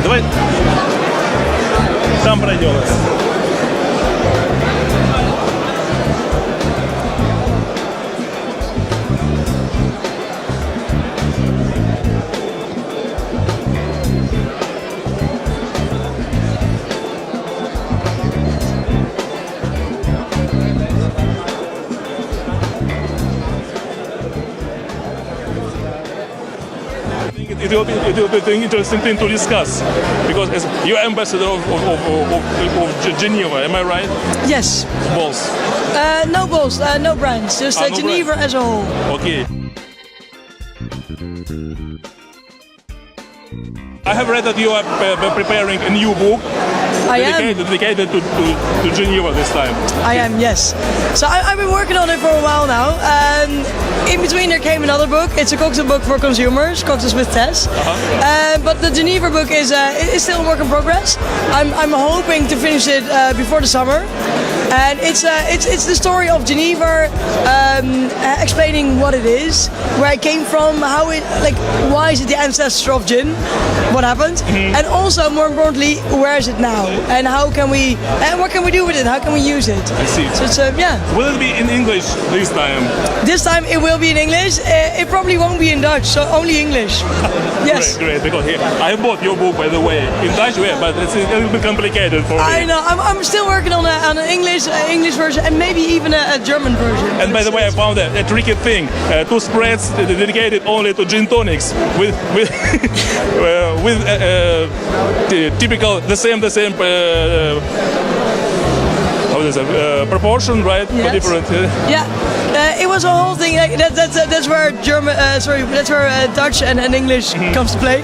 Давай там пройдем. It will be an interesting thing to discuss because as you're ambassador of Geneva, am I right? Yes. Balls? No balls, no brands, just no Geneva brand. as a whole. Okay. I have read that you are preparing a new book dedicated to Geneva this time. I am, yes. So I've been working on it for a while now. In between there came another book. It's a cocktail book for consumers, Cocktails with Tess. But the Geneva book is still a work in progress. I'm hoping to finish it before the summer. And it's the story of Geneva, explaining what it is, where it came from, how it, like, why is it the ancestor of gin, what happened, and also more importantly, where is it now, and how can we, and what can we do with it, how can we use it? I see. So it's yeah. Will it be in English this time? This time it will be in English. It probably won't be in Dutch, so only English. Yes. Great. Because here, I bought your book, by the way, in Dutch, but it's a little bit complicated for me. I know. I'm still working on an English version and maybe even a German version. And by the way, I found a tricky thing: two spreads dedicated only to gin tonics with typical the same. How is it? Proportion, right? Yes. Different. Yeah. It was a whole thing. Like, that's where German, that's where Dutch and English comes to play.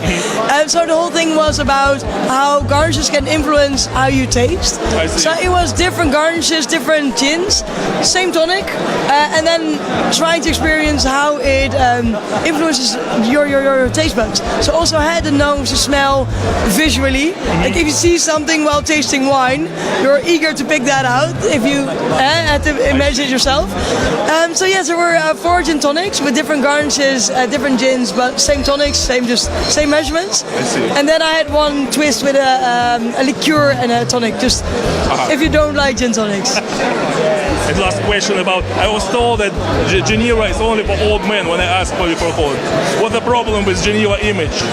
So the whole thing was about how garnishes can influence how you taste. I see. So it was different garnishes, different gins, same tonic, and then trying to experience how it influences your taste buds. So also had the nose, the smell, visually. Like if you see something while tasting wine, you're eager to pick that out. If you had to imagine it yourself. So yes, there were 4 gin tonics with different garnishes, different gins, but same tonics, same measurements. I see. And then I had one twist with a liqueur and a tonic, just if you don't like gin tonics. And last question about, I was told that Geneva is only for old men when I asked for alcohol. What's the problem with Geneva image?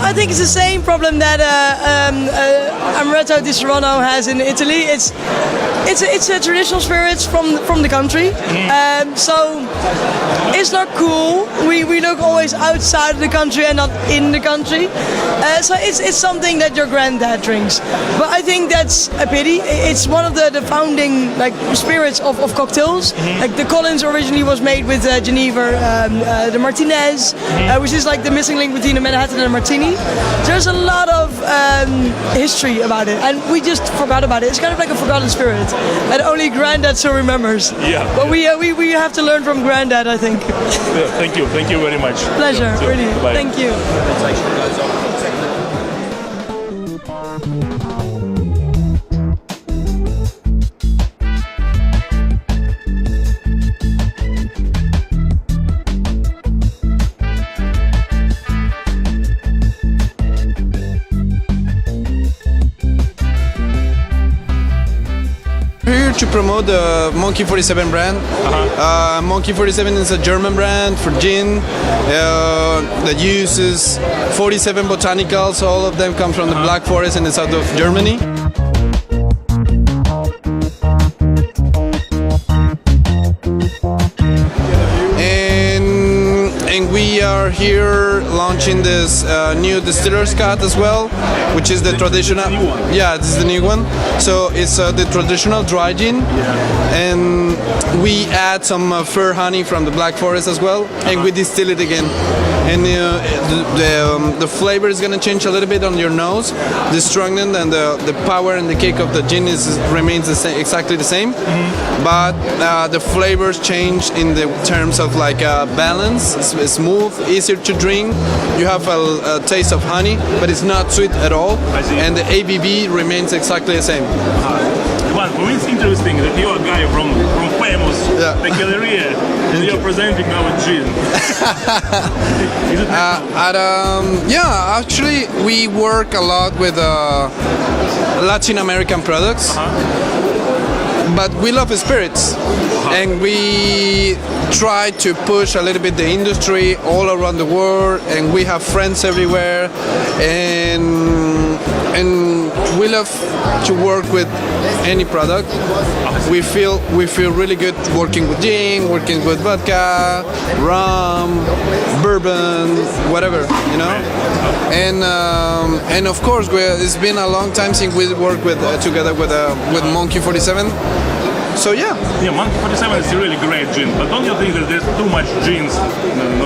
I think it's the same problem that Amaretto di Serrano has in Italy. It's a traditional spirits from the country. So it's not cool. We look always outside of the country and not in the country. So it's something that your granddad drinks. But I think that's a pity. It's one of the founding like spirits of cocktails. Like the Collins originally was made with Geneva, the Martinez, which is like the missing link between a Manhattan and a Martini. There's a lot of history about it, and we just forgot about it. It's kind of like a forgotten spirit, and only Granddad still remembers. Yeah. But we have to learn from Granddad, I think. Yeah, thank you very much. Pleasure, Yeah, really. bye. Thank you. Here to promote the Monkey 47 brand. Monkey 47 is a German brand for gin that uses 47 botanicals. All of them come from the Black Forest in the south of Germany. And we are here launching this new distiller's cut as well, which is the traditional. Yeah, this is the new one. So it's the traditional dry gin, and we add some fir honey from the Black Forest as well, and we distill it again. And the flavor is gonna change a little bit on your nose. The strongness and the power and the kick of the gin remains the same, exactly the same, but the flavors change in the terms of like balance. It's smooth, easier to drink. You have a taste of honey, but it's not sweet at all. And the ABV remains exactly the same. But for me it's interesting that you're a guy from famous the Galleria, and you're presenting now with gin. Is it Yeah, actually, we work a lot with Latin American products. But we love spirits, and we try to push a little bit the industry all around the world, and we have friends everywhere, and we love to work with any product. We feel really good working with gin, working with vodka, rum, bourbon, whatever, you know. And of course, it's been a long time since we worked together with Monkey 47. So yeah. Yeah, Monkey 47 is a really great gin, but don't you think that there's too much gins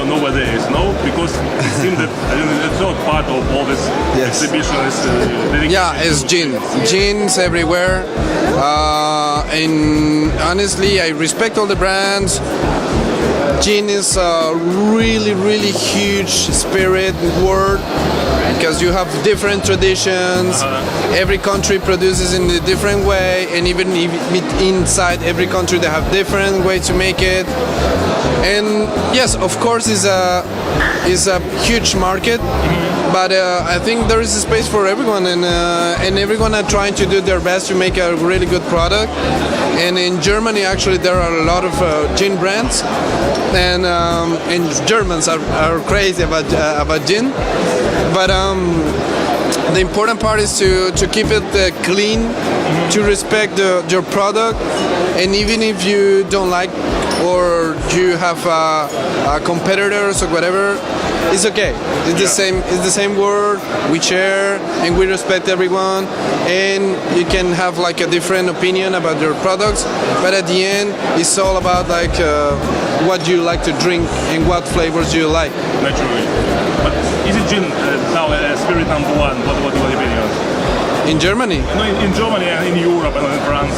nowadays? No, because it seems that the third part of all this exhibition is it's gin. Gins everywhere, and honestly, I respect all the brands. Gin is a really, really huge spirit word because you have different traditions. Every country produces in a different way, and even inside every country they have different way to make it. And yes, of course, it's a huge market. But I think there is a space for everyone, and everyone are trying to do their best to make a really good product. And in Germany, actually, there are a lot of gin brands, and Germans are crazy about gin. But the important part is to keep it clean, to respect your product, and even if you don't like or you have competitors or whatever, it's okay. It's the same. It's the same word. We share and we respect everyone. And you can have like a different opinion about your products, but at the end, it's all about like what you like to drink and what flavors you like. Naturally. But is it gin now spirit number one? What are your opinions? In Germany? No, in Germany and in Europe and in France.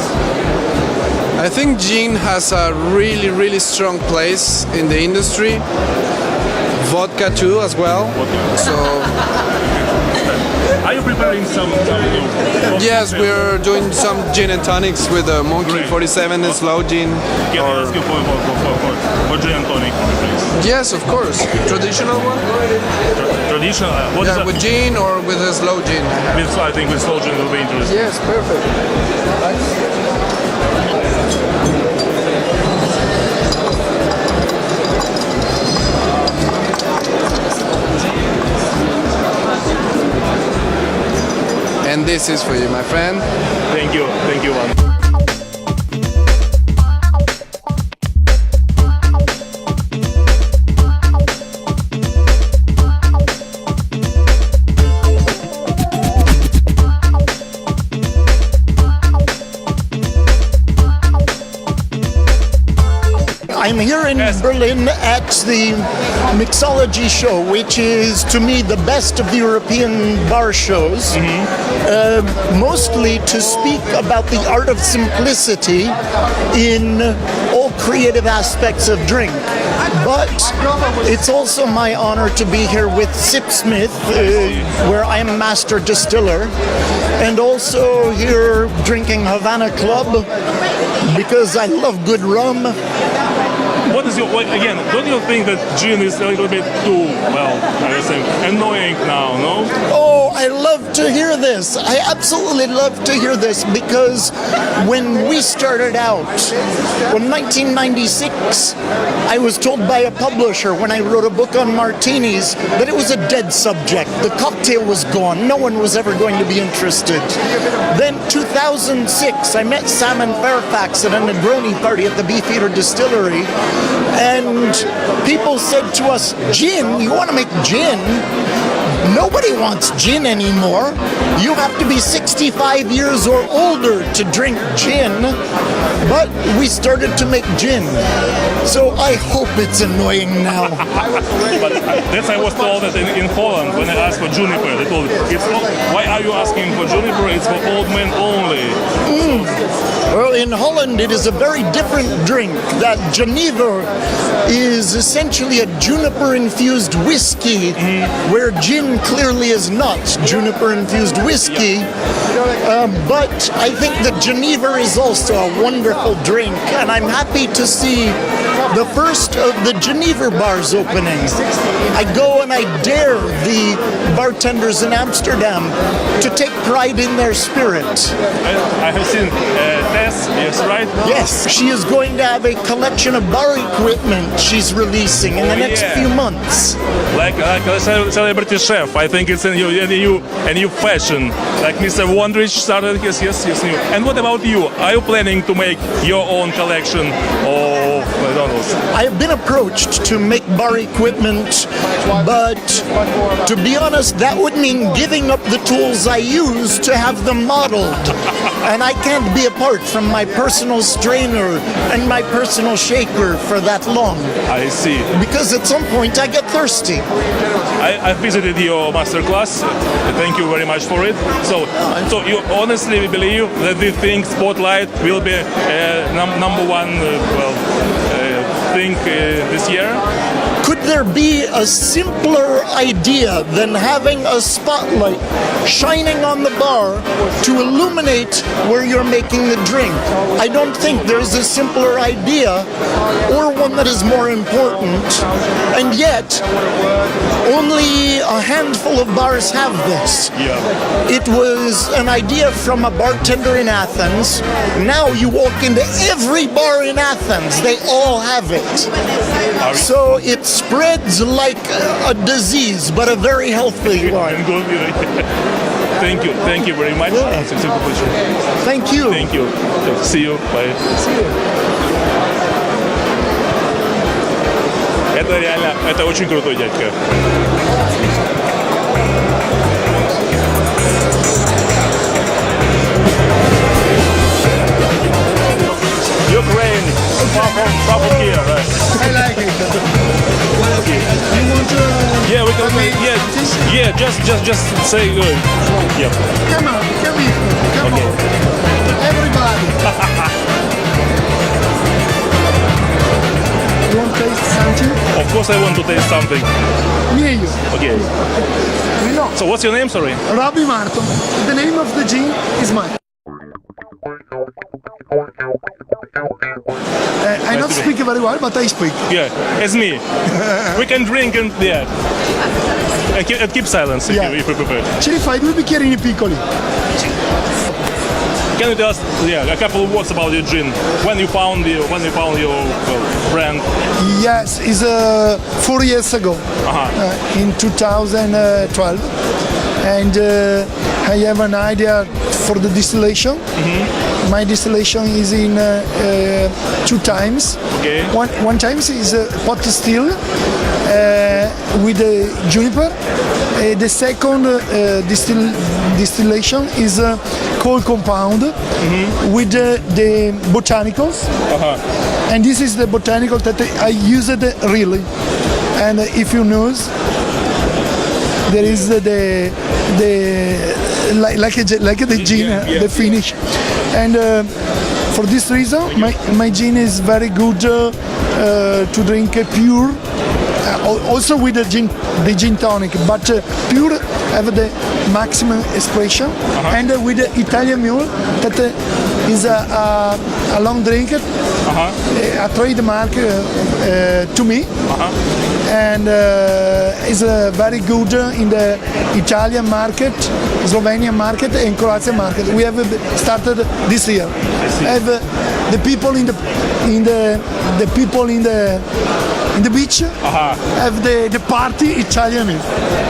I think gin has a really, really strong place in the industry. Vodka too, as well. So. Are you preparing some Yes, we're doing some gin and tonics with Monkey 47 and slow gin. Can I ask you for gin and tonic, please? Yes, of course. Traditional one? Traditional? What is with gin or with a slow gin? I think with slow gin will be interesting. Yes, perfect. And this is for you, my friend. Thank you, man. I'm here in Berlin at the Mixology show, which is, to me, the best of the European bar shows, mostly to speak about the art of simplicity in all creative aspects of drink. But it's also my honor to be here with Sipsmith, where I am master distiller, and also here drinking Havana Club, because I love good rum. What is your, again, don't you think that gin is a little bit too, annoying now, no? Oh, I love to hear this. I absolutely love to hear this, because when we started out, in 1996, I was told by a publisher when I wrote a book on martinis that it was a dead subject. The cocktail was gone. No one was ever going to be interested. Then 2006, I met Salmon Fairfax at a Negroni party at the Beefeater Distillery, and people said to us, gin? You want to make gin? Nobody wants gin anymore. You have to be 65 years or older to drink gin. But we started to make gin. So I hope it's annoying now. But that's I was told that in Holland, when I asked for juniper, they told me, why are you asking for juniper? It's for old men only. Well, in Holland, it is a very different drink. That Geneva is essentially a juniper-infused whiskey, where gin clearly is not juniper-infused whiskey. But I think that Geneva is also a wonderful wonderful drink, and I'm happy to see the first of the Geneva bars opening. I go and I dare the bartenders in Amsterdam to take pride in their spirit. I have seen Tess, yes, right? Yes, she is going to have a collection of bar equipment she's releasing in the next few months. Like a celebrity chef, I think it's a new fashion. Like Mr. Wondrich started his new. And what about you? Are you planning to make your own collection of McDonald's? I have been approached to make bar equipment, but to be honest, that would mean giving up the tools I use to have them modeled. And I can't be apart from my personal strainer and my personal shaker for that long. I see. Because at some point I get thirsty. I visited your masterclass. Thank you very much for it. So you honestly believe that this thing, Spotlight, will be number one thing this year? Could there be a simpler idea than having a spotlight shining on the bar to illuminate where you're making the drink? I don't think there's a simpler idea or one that is more important. And yet, only a handful of bars have this. Yeah. It was an idea from a bartender in Athens. Now you walk into every bar in Athens, they all have it. So it spreads like a disease, but a very healthy one. Thank you very much. Yeah. Thank you. Thank you. See you. Bye. See you. Это реально, это очень крутой дядька. Ukraine, far from here, right? I like it. You want to? Yeah, we can. Yeah. Just say good. Yeah. Come on, come here. Come on. Everybody. You want to taste something? Of course, I want to taste something. Me and you. Okay. We know. So, what's your name? Sorry. Robbie Martin. The name of the gin is mine. I don't speak very well, but I speak. Yeah, it's me. We can drink and and keep silence if you prefer. Ce li fai 2 bicchierini piccoli? Can you tell us, a couple of words about your gin? When you found your brand? Yes, it's 4 years ago, in 2012, and I have an idea for the distillation. My distillation is in 2 times. Okay. One time is pot still with the juniper. The second distillation is cold compound with the botanicals. And this is the botanical that I use it really. And if you know, there is like the gin, the finish. And for this reason, my gin is very good to drink pure. Also with the gin tonic, but pure have the maximum expression. And with the Italian mule, that is a long drink, a trademark to me. And is very good in the Italian market, Slovenian market, and Croatian market. We have started this year. Have the people in the beach have the party Italian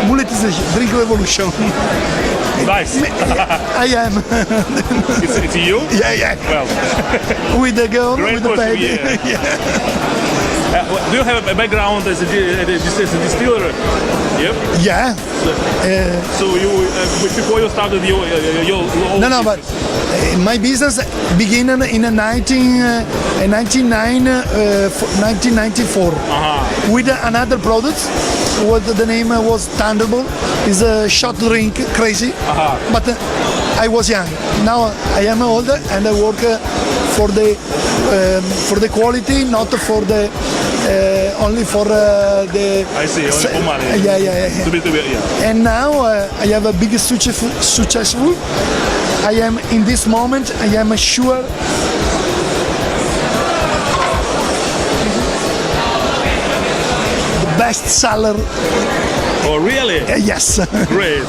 monetization, drink revolution. Nice. I am. It's you? Yeah. Well, with the girl, great with the baby. Do you have a background as a distiller? Yep. Yeah. So you before you started your own No, but my business began in 1994 with another product. What the name was Thunderbolt. Is a short drink, crazy. But I was young. Now I am older and I work for the quality, not for the only for the. I see. Only for money. Yeah. To be, yeah. And now I have a big successful. I am in this moment. I am sure bestseller. Oh, really? Yes. Great.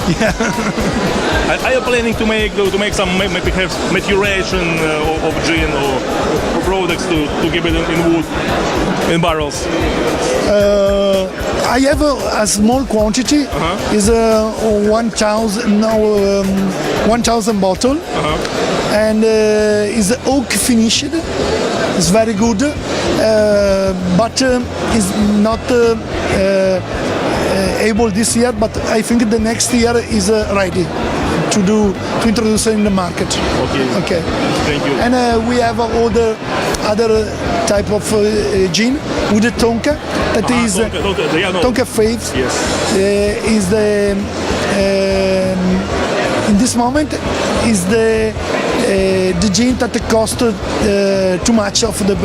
Are you planning to make some maybe have maturation of gin or products to keep it in wood, in barrels? I have a small quantity. Is 1,000 bottle, and is oak finished. It's very good, but is not able this year. But I think the next year is ready to introduce it in the market. Okay. Thank you. And we have all the other type of gin with the tonka. That is tonka faves. Yes. Is the in this moment is the gin that cost too much of the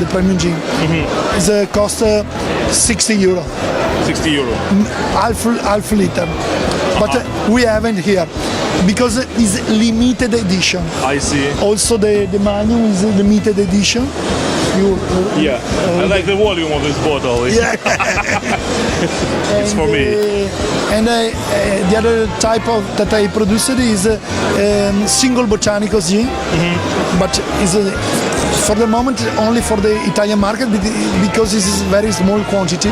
premium gin. It cost €60. €60. Half liter. But we haven't here because it's limited edition. I see. Also the manual is limited edition. I like the volume of this bottle. Yeah. It's for me. And the other type of that I produced is single botanical gin, but is for the moment only for the Italian market because this is very small quantity.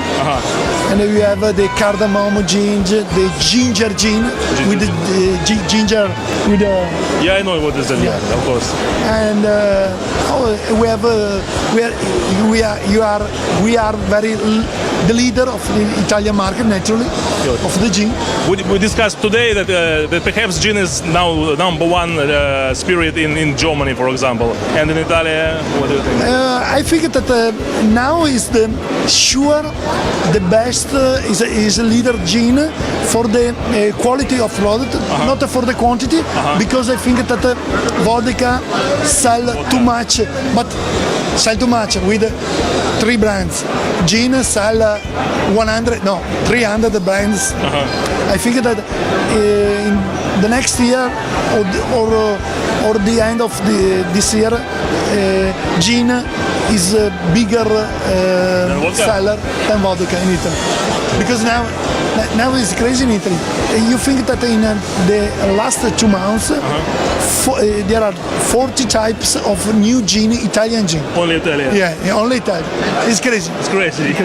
And then we have the cardamom gin, the ginger gin with the ginger with the. Yeah, I know what is that. Yeah, of course. And we have we are very the leader of the Italian market naturally of the gin. We discussed today that perhaps gin is now number one spirit in Germany, for example, and in Italy. What do you think? I think that now is the best is a leader gin for the quality of product, not for the quantity, because I think that vodka sell too much, but sell too much with 3 brands. Gin sell 300 brands. I think that in the next year or the end of this year, gin is a bigger seller than vodka in Italy. Because now it's crazy in Italy. You think that in the last 2 months there are 40 types of new gin, Italian gin. Only Italian. Yeah, only Italian. It's crazy. It's crazy.